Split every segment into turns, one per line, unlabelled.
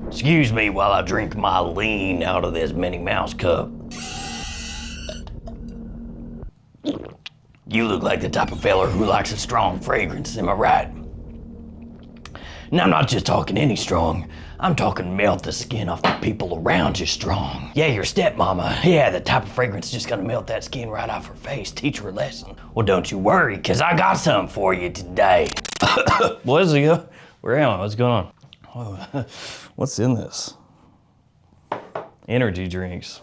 Excuse me while I drink my lean out of this Minnie Mouse cup. You look like the type of fella who likes a strong fragrance, am I right? And I'm not just talking any strong. I'm talking melt the skin off the people around you strong. Yeah, your stepmama. Yeah, the type of fragrance just gonna melt that skin right off her face, teach her a lesson. Well, don't you worry, cause I got something for you today. What is it? Where am I? What's going on? Oh, what's in this? Energy drinks.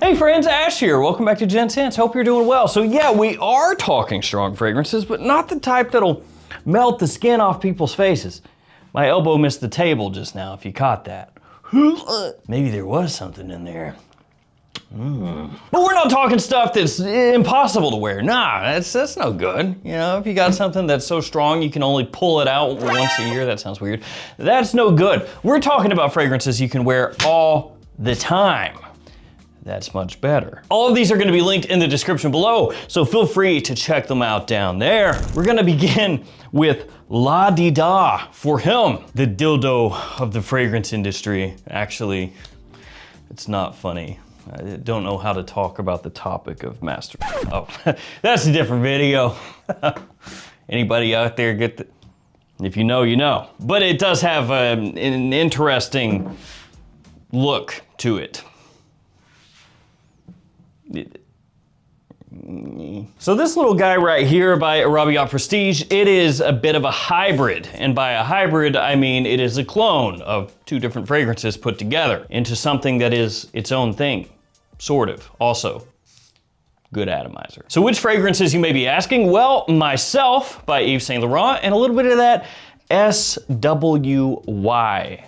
Hey friends, Ash here. Welcome back to Gents. Hope you're doing well. So yeah, we are talking strong fragrances, but not the type that'll melt the skin off people's faces. My elbow missed the table just now, if you caught that. Maybe there was something in there. But we're not talking stuff that's impossible to wear. Nah, that's no good. You know, if you got something that's so strong you can only pull it out once a year, that sounds weird. That's no good. We're talking about fragrances you can wear all the time. That's much better. All of these are gonna be linked in the description below, so feel free to check them out down there. We're gonna begin with La Di Da for him, the dildo of the fragrance industry. Actually, it's not funny. I don't know how to talk about the topic of masturbation. Oh, that's a different video. Anybody out there get the, if you know, you know. But it does have an interesting look to it. So this little guy right here by Arabiat Prestige, it is a bit of a hybrid. And by a hybrid, I mean it is a clone of two different fragrances put together into something that is its own thing, sort of, also. Good atomizer. So which fragrances you may be asking? Well, Myself by Yves Saint Laurent, and a little bit of that SWY,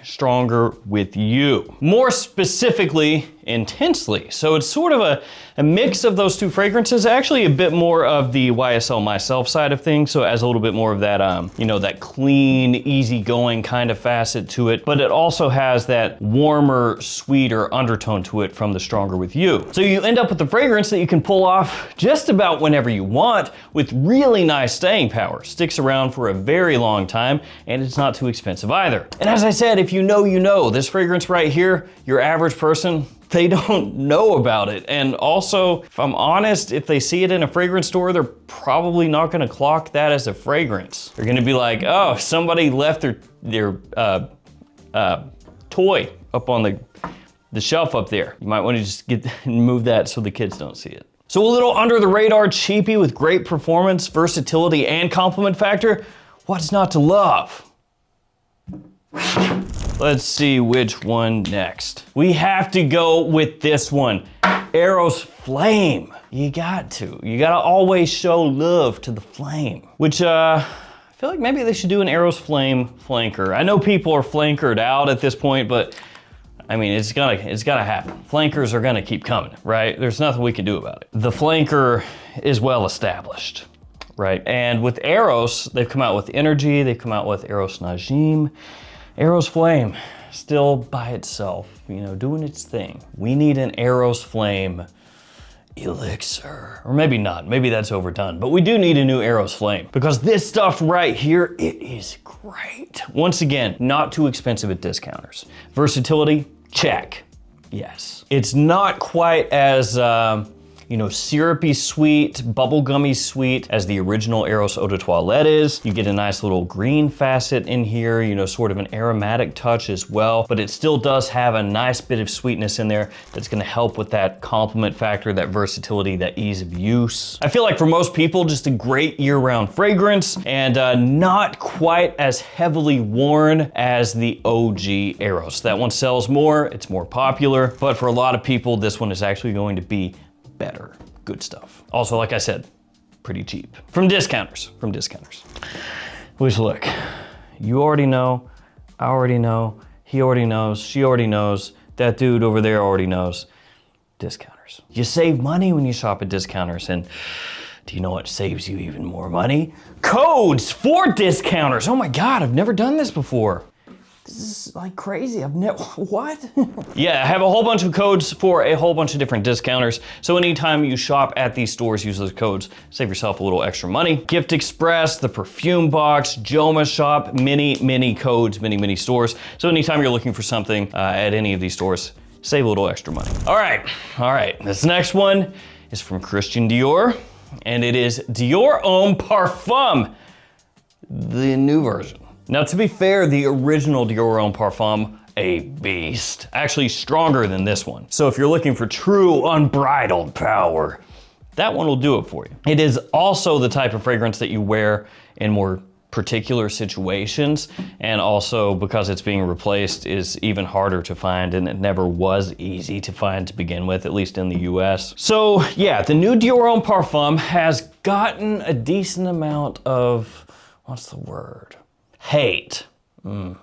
Stronger With You. More specifically, Intensely. So it's sort of a mix of those two fragrances, actually a bit more of the YSL Myself side of things, so it has a little bit more of that, you know, that clean, easygoing kind of facet to it, but it also has that warmer, sweeter undertone to it from the Stronger With You. So you end up with a fragrance that you can pull off just about whenever you want with really nice staying power. Sticks around for a very long time, and it's not too expensive either. And as I said, if you know, you know. This fragrance right here, your average person, they don't know about it. And also, if I'm honest, if they see it in a fragrance store, they're probably not gonna clock that as a fragrance. They're gonna be like, oh, somebody left their toy up on the shelf up there. You might wanna just move that so the kids don't see it. So a little under the radar cheapie with great performance, versatility, and compliment factor. What's not to love? Let's see which one next. We have to go with this one, Eros Flame. You gotta always show love to the flame. Which I feel like maybe they should do an Eros Flame flanker. I know people are flankered out at this point, but I mean, it's gotta happen. Flankers are gonna keep coming, right? There's nothing we can do about it. The flanker is well established, right? And with Eros, they've come out with Energy, they've come out with Eros Najim. Eros Flame, still by itself, you know, doing its thing. We need an Eros Flame elixir. Or maybe not, maybe that's overdone, but we do need a new Eros Flame because this stuff right here, it is great. Once again, not too expensive at discounters. Versatility, check, yes. It's not quite as, you know, syrupy sweet, bubblegummy sweet as the original Eros Eau de Toilette is. You get a nice little green facet in here, you know, sort of an aromatic touch as well, but it still does have a nice bit of sweetness in there that's gonna help with that compliment factor, that versatility, that ease of use. I feel like for most people, just a great year-round fragrance and not quite as heavily worn as the OG Eros. That one sells more, it's more popular, but for a lot of people, this one is actually going to be better. Good stuff. Also, like I said, pretty cheap. From discounters. Which look, you already know, I already know, he already knows, she already knows, that dude over there already knows. Discounters. You save money when you shop at discounters, and do you know what saves you even more money? Codes for discounters. Oh my God, I've never done this before. This is like crazy. I've never, what? Yeah, I have a whole bunch of codes for a whole bunch of different discounters. So anytime you shop at these stores, use those codes, save yourself a little extra money. Gift Express, the perfume box, JOMASHOP, many codes, many stores. So anytime you're looking for something at any of these stores, save a little extra money. All right. This next one is from Christian Dior, and it is Dior Homme Parfum, the new version. Now, to be fair, the original Dior Homme Parfum, a beast. Actually stronger than this one. So if you're looking for true unbridled power, that one will do it for you. It is also the type of fragrance that you wear in more particular situations, and also because it's being replaced is even harder to find, and it never was easy to find to begin with, at least in the US. So yeah, the new Dior Homme Parfum has gotten a decent amount of, what's the word? Hate. Yeah,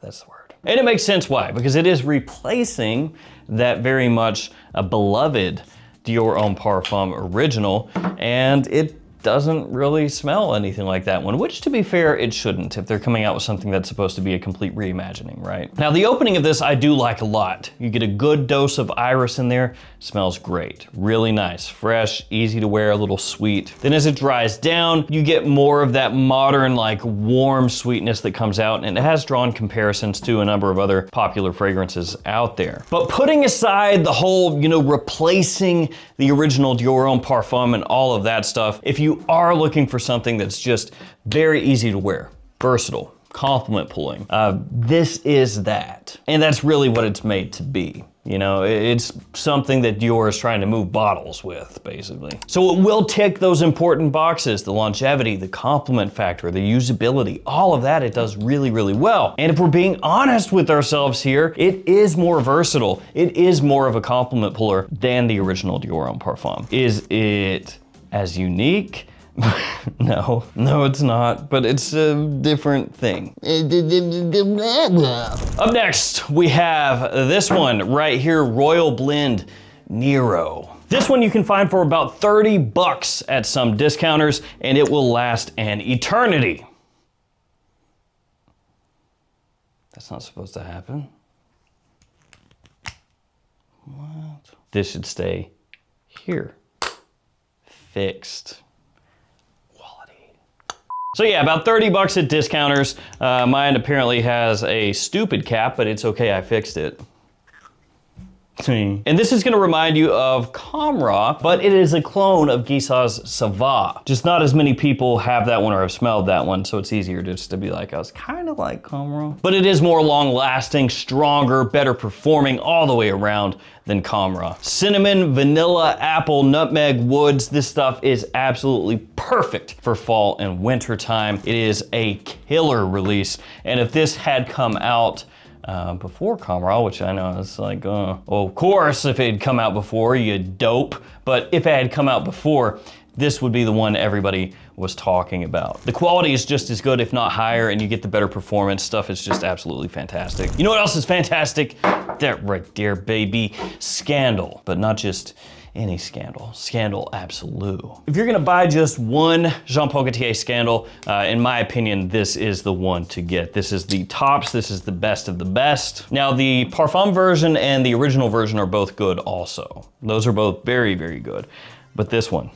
that's the word. And it makes sense why, because it is replacing that very much a beloved Dior Homme Parfum original, and it doesn't really smell anything like that one, which to be fair, it shouldn't if they're coming out with something that's supposed to be a complete reimagining, right? Now the opening of this I do like a lot. You get a good dose of iris in there, smells great, really nice, fresh, easy to wear, a little sweet. Then as it dries down, you get more of that modern, like warm sweetness that comes out, and it has drawn comparisons to a number of other popular fragrances out there. But putting aside the whole, replacing the original Dior Homme Parfum and all of that stuff, if you are looking for something that's just very easy to wear, versatile, compliment pulling, this is that. And that's really what it's made to be. It's something that Dior is trying to move bottles with, basically. So it will tick those important boxes, the longevity, the compliment factor, the usability, all of that it does really well. And if we're being honest with ourselves here, it is more versatile. It is more of a compliment puller than the original Dior Homme Parfum. Is it as unique? No, it's not, but it's a different thing. Up next, we have this one right here, Royal Blend Nero. This one you can find for about 30 bucks at some discounters, and it will last an eternity. That's not supposed to happen. What? This should stay here. Fixed. So yeah, about 30 bucks at discounters. Mine apparently has a stupid cap, but it's okay, I fixed it. And this is gonna remind you of Camera, but it is a clone of Guissa's Sauvage. Just not as many people have that one or have smelled that one, so it's easier just to be like, I was kind of like Camera. But it is more long lasting, stronger, better performing all the way around than Camera. Cinnamon, vanilla, apple, nutmeg, woods, this stuff is absolutely perfect for fall and winter time. It is a killer release, and if this had come out before Camera, which I know it's like, well, of course, if it had come out before, you dope. But if it had come out before, this would be the one everybody was talking about. The quality is just as good, if not higher, and you get the better performance. Stuff is just absolutely fantastic. You know what else is fantastic? That right there, baby. Scandal, but not just any Scandal. Scandal Absolute. If you're gonna buy just one Jean Paul Gaultier Scandal, in my opinion, this is the one to get. This is the tops, this is the best of the best. Now the Parfum version and the original version are both good also. Those are both very good. But this one,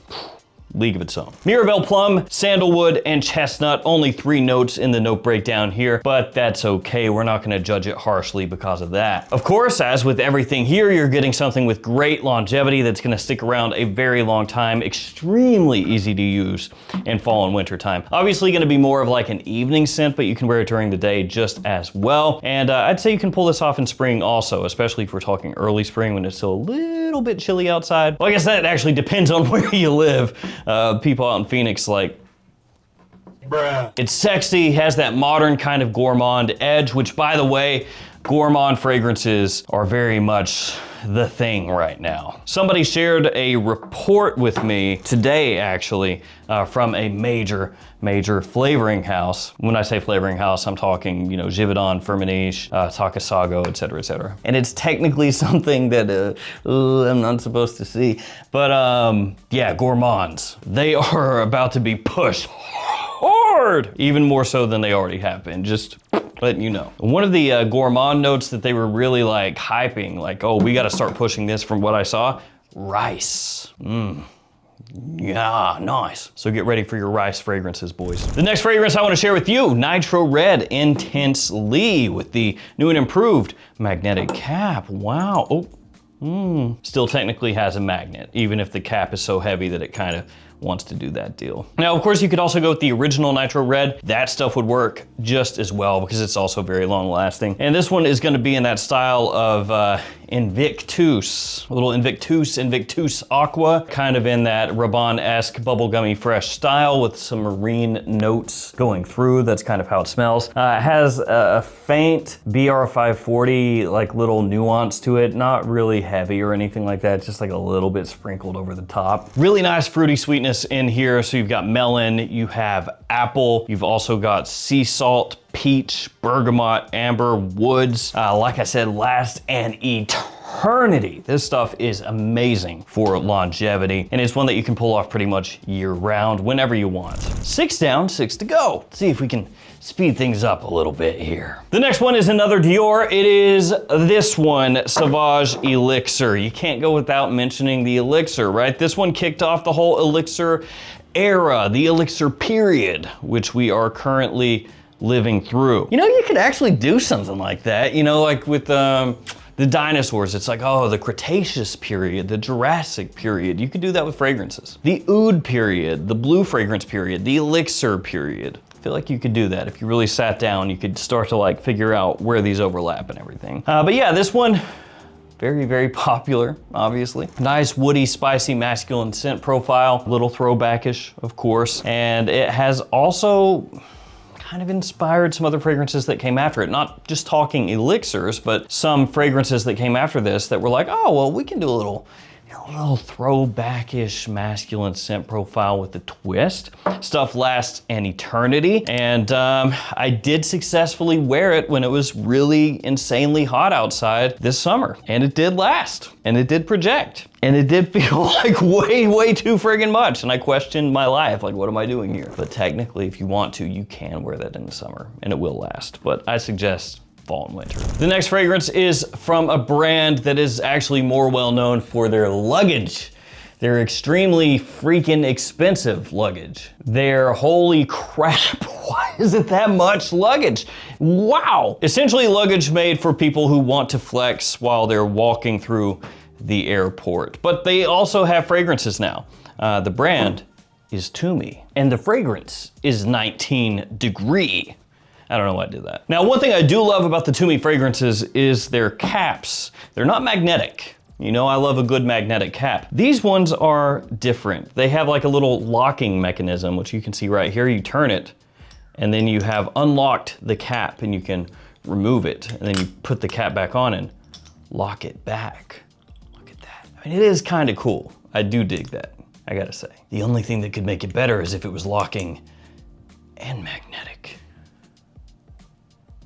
league of its own. Mirabelle Plum, Sandalwood, and Chestnut. Only 3 notes in the note breakdown here, but that's okay. We're not gonna judge it harshly because of that. Of course, as with everything here, you're getting something with great longevity that's gonna stick around a very long time, extremely easy to use in fall and winter time. Obviously gonna be more of like an evening scent, but you can wear it during the day just as well. And I'd say you can pull this off in spring also, especially if we're talking early spring when it's still a little bit chilly outside. Well, I guess that actually depends on where you live. People out in Phoenix, like, bruh. It's sexy, has that modern kind of gourmand edge, which by the way, gourmand fragrances are very much the thing right now. Somebody shared a report with me today, actually, from a major flavoring house. When I say flavoring house, I'm talking, Givaudan, Firmenich, Takasago, etc. And it's technically something that I'm not supposed to see. But yeah, gourmands. They are about to be pushed hard, even more so than they already have been. Just letting you know. One of the gourmand notes that they were really like hyping, like, oh, we gotta start pushing this from what I saw, rice. Yeah, nice. So get ready for your rice fragrances, boys. The next fragrance I want to share with you, Nitro Red Intensely with the new and improved magnetic cap. Wow. Oh, still technically has a magnet, even if the cap is so heavy that it kind of wants to do that deal. Now, of course, you could also go with the original Nitro Red. That stuff would work just as well because it's also very long lasting. And this one is gonna be in that style of Invictus, a little Invictus Aqua, kind of in that Rabanne-esque bubblegummy fresh style with some marine notes going through. That's kind of how it smells. It has a faint BR540 like little nuance to it, not really heavy or anything like that, just like a little bit sprinkled over the top. Really nice fruity sweetness in here. So you've got melon, you have apple, you've also got sea salt, peach, bergamot, amber, woods. Like I said, last an eternity. This stuff is amazing for longevity, and it's one that you can pull off pretty much year round, whenever you want. 6 down, 6 to go. Let's see if we can speed things up a little bit here. The next one is another Dior. It is this one, Sauvage Elixir. You can't go without mentioning the Elixir, right? This one kicked off the whole Elixir era, the Elixir period, which we are currently living through. You know, you could actually do something like that, you know, like with the dinosaurs. It's like, oh, the Cretaceous period, the Jurassic period. You could do that with fragrances. The Oud period, the blue fragrance period, the Elixir period. I feel like you could do that if you really sat down. You could start to like figure out where these overlap and everything. But yeah, this one, very, very popular, obviously. Nice, woody, spicy, masculine scent profile. A little throwbackish, of course. And it has also kind of inspired some other fragrances that came after it. Not just talking elixirs, but some fragrances that came after this that were like, oh, well, we can do a little throwbackish masculine scent profile with a twist. Stuff lasts an eternity, and I did successfully wear it when it was really insanely hot outside this summer, and it did last, and it did project, and it did feel like way too friggin' much, and I questioned my life, like, what am I doing here? But technically, if you want to, you can wear that in the summer, and it will last, but I suggest fall and winter. The next fragrance is from a brand that is actually more well known for their luggage. Their extremely freaking expensive luggage. Their holy crap, why is it that much luggage? Wow! Essentially luggage made for people who want to flex while they're walking through the airport. But they also have fragrances now. The brand is Tumi, and the fragrance is 19 Degree. I don't know why I did that. Now, one thing I do love about the Tumi fragrances is their caps. They're not magnetic. You know, I love a good magnetic cap. These ones are different. They have like a little locking mechanism, which you can see right here. You turn it, and then you have unlocked the cap, and you can remove it, and then you put the cap back on and lock it back. Look at that. I mean, it is kind of cool. I do dig that, I gotta say. The only thing that could make it better is if it was locking and magnetic.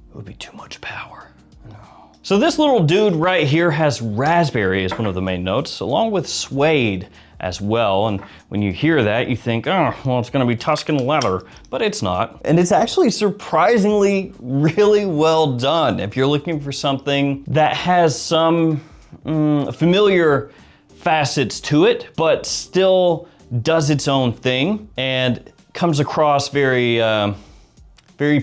It would be too much power. No. So this little dude right here has raspberry as one of the main notes, along with suede as well. And when you hear that, you think, oh, well, it's gonna be Tuscan leather, but it's not. And it's actually surprisingly really well done. If you're looking for something that has some familiar facets to it, but still does its own thing and comes across very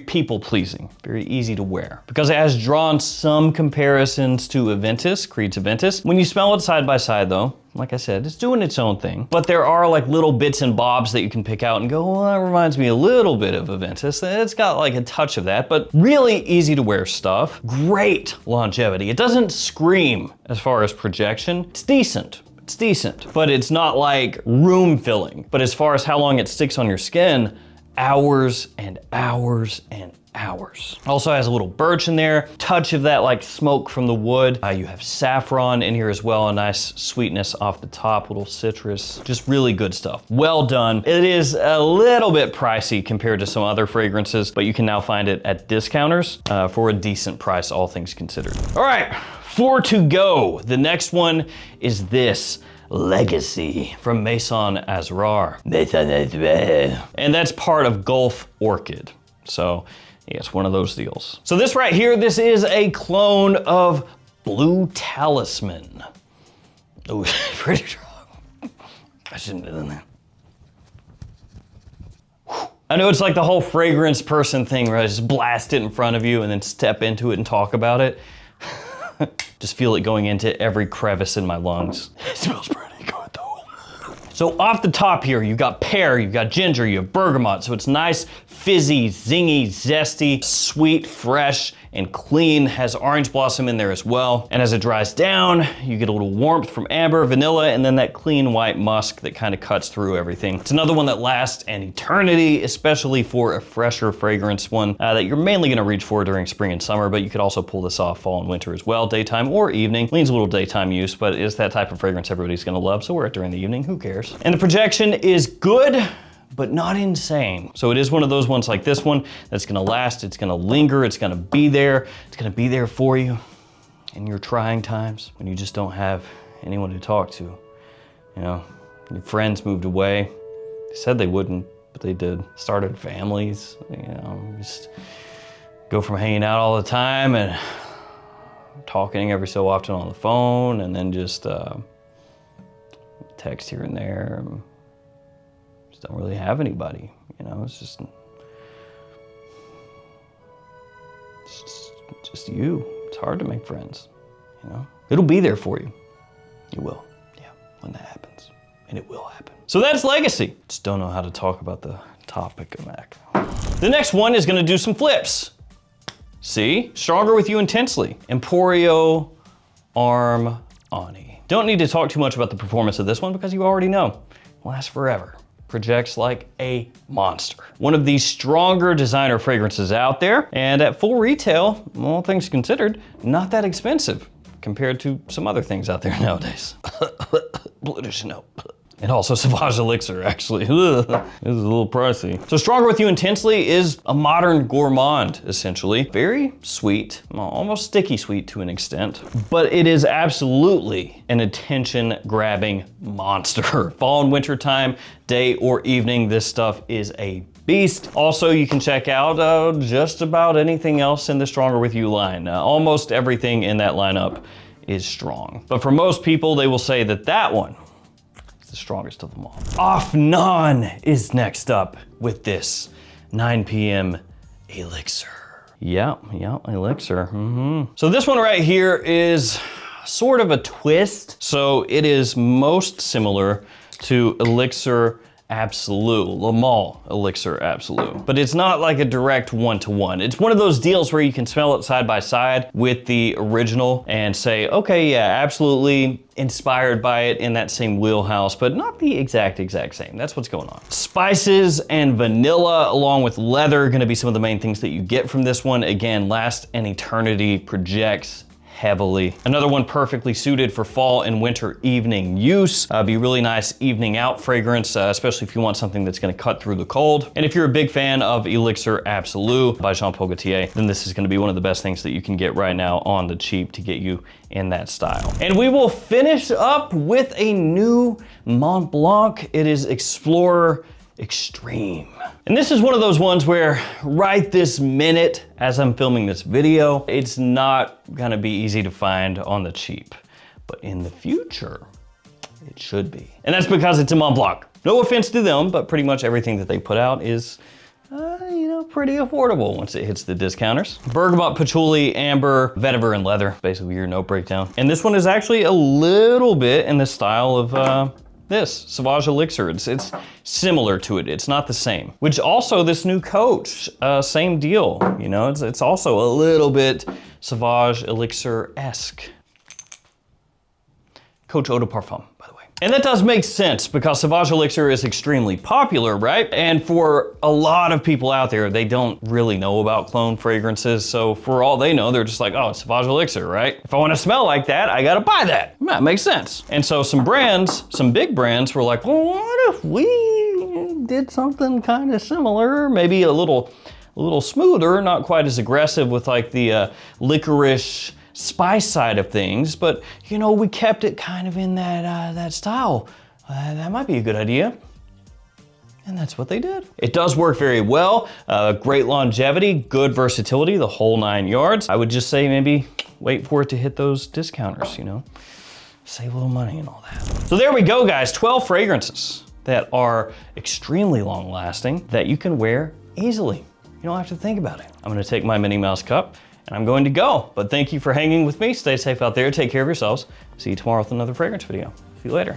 people-pleasing, very easy to wear. Because it has drawn some comparisons to Aventus, Creed's Aventus. When you smell it side by side though, like I said, it's doing its own thing. But there are like little bits and bobs that you can pick out and go, well, that reminds me a little bit of Aventus. It's got like a touch of that, but really easy to wear stuff. Great longevity. It doesn't scream as far as projection. It's decent. It's decent, but it's not like room filling. But as far as how long it sticks on your skin, hours and hours and hours. Also has a little birch in there, touch of that like smoke from the wood. You have saffron in here as well, a nice sweetness off the top, little citrus, just really good stuff. Well done. It is a little bit pricey compared to some other fragrances, but you can now find it at discounters for a decent price, all things considered. All right, 4 to go. The next one is this. Legacy from Maison Azrar. And that's part of Gulf Orchid. So yeah, it's one of those deals. So this right here, this is a clone of Blue Talisman. Oh, pretty strong. I shouldn't have done that. I know it's like the whole fragrance person thing where I just blast it in front of you and then step into it and talk about it. Just feel it going into every crevice in my lungs. It smells pretty good though. So off the top here, you've got pear, you've got ginger, you have bergamot. So it's nice, fizzy, zingy, zesty, sweet, fresh, and clean. Has orange blossom in there as well. And as it dries down, you get a little warmth from amber, vanilla, and then that clean white musk that kind of cuts through everything. It's another one that lasts an eternity, especially for a fresher fragrance one that you're mainly gonna reach for during spring and summer, but you could also pull this off fall and winter as well, daytime or evening. Leans a little daytime use, but it's that type of fragrance everybody's gonna love, so wear it during the evening, who cares? And the projection is good, but not insane. So it is one of those ones like this one that's gonna last, it's gonna linger, it's gonna be there for you in your trying times when you just don't have anyone to talk to. You know, your friends moved away. They said they wouldn't, but they did. Started families, you know, just go from hanging out all the time and talking every so often on the phone and then just text here and there. Don't really have anybody, you know, it's just you. It's hard to make friends, you know. It'll be there for you. It will, yeah, when that happens, and it will happen. So that's legacy. Just don't know how to talk about the topic of Mac. The next one is gonna do some flips. See, stronger with you intensely. Emporio Arm Ani. Don't need to talk too much about the performance of this one because you already know. Lasts forever. Projects like a monster. One of the stronger designer fragrances out there, and at full retail, all things considered, not that expensive compared to some other things out there nowadays. Bleu de Chanel. And also Sauvage Elixir, actually. This is a little pricey. So Stronger With You Intensely is a modern gourmand, essentially. Very sweet, almost sticky sweet to an extent, but it is absolutely an attention-grabbing monster. Fall and winter time, day or evening, this stuff is a beast. Also, you can check out just about anything else in the Stronger With You line. Almost everything in that lineup is strong. But for most people, they will say that that one the strongest of them all. Afnan is next up with this 9 p.m. Elixir. Yeah, Elixir. So this one right here is sort of a twist. So it is most similar to Elixir Absolute, Le Male Elixir Absolute. But it's not like a direct one-to-one. It's one of those deals where you can smell it side by side with the original and say, okay, yeah, absolutely inspired by it in that same wheelhouse, but not the exact same. That's what's going on. Spices and vanilla along with leather are gonna be some of the main things that you get from this one. Again, lasts an eternity, projects heavily. Another one perfectly suited for fall and winter evening use. Be really nice evening out fragrance, especially if you want something that's gonna cut through the cold. And if you're a big fan of Elixir Absolute by Jean Paul Gaultier, then this is gonna be one of the best things that you can get right now on the cheap to get you in that style. And we will finish up with a new Mont Blanc. It is Explorer Extreme. And this is one of those ones where right this minute, as I'm filming this video, it's not gonna be easy to find on the cheap. But in the future, it should be. And that's because it's a Mont Blanc. No offense to them, but pretty much everything that they put out is pretty affordable once it hits the discounters. Bergamot, patchouli, amber, vetiver, and leather. Basically your note breakdown. And this one is actually a little bit in the style of this, Sauvage Elixir. It's similar to it, it's not the same. Which also this new coach, same deal. You know, it's also a little bit Sauvage Elixir-esque. Coach Eau de Parfum, by the way. And that does make sense because Sauvage Elixir is extremely popular, right? And for a lot of people out there, they don't really know about clone fragrances. So for all they know, they're just like, oh, it's Sauvage Elixir, right? If I want to smell like that, I gotta buy that. That makes sense. And so some brands, some big brands were like, well, what if we did something kind of similar? Maybe a little smoother, not quite as aggressive with like the licorice spice side of things, but you know, we kept it kind of in that style. That might be a good idea. And that's what they did. It does work very well. Great longevity, good versatility, the whole 9 yards. I would just say maybe wait for it to hit those discounters, you know? Save a little money and all that. So there we go, guys. 12 fragrances that are extremely long lasting that you can wear easily. You don't have to think about it. I'm gonna take my Minnie Mouse cup and I'm going to go. But thank you for hanging with me. Stay safe out there. Take care of yourselves. See you tomorrow with another fragrance video. See you later.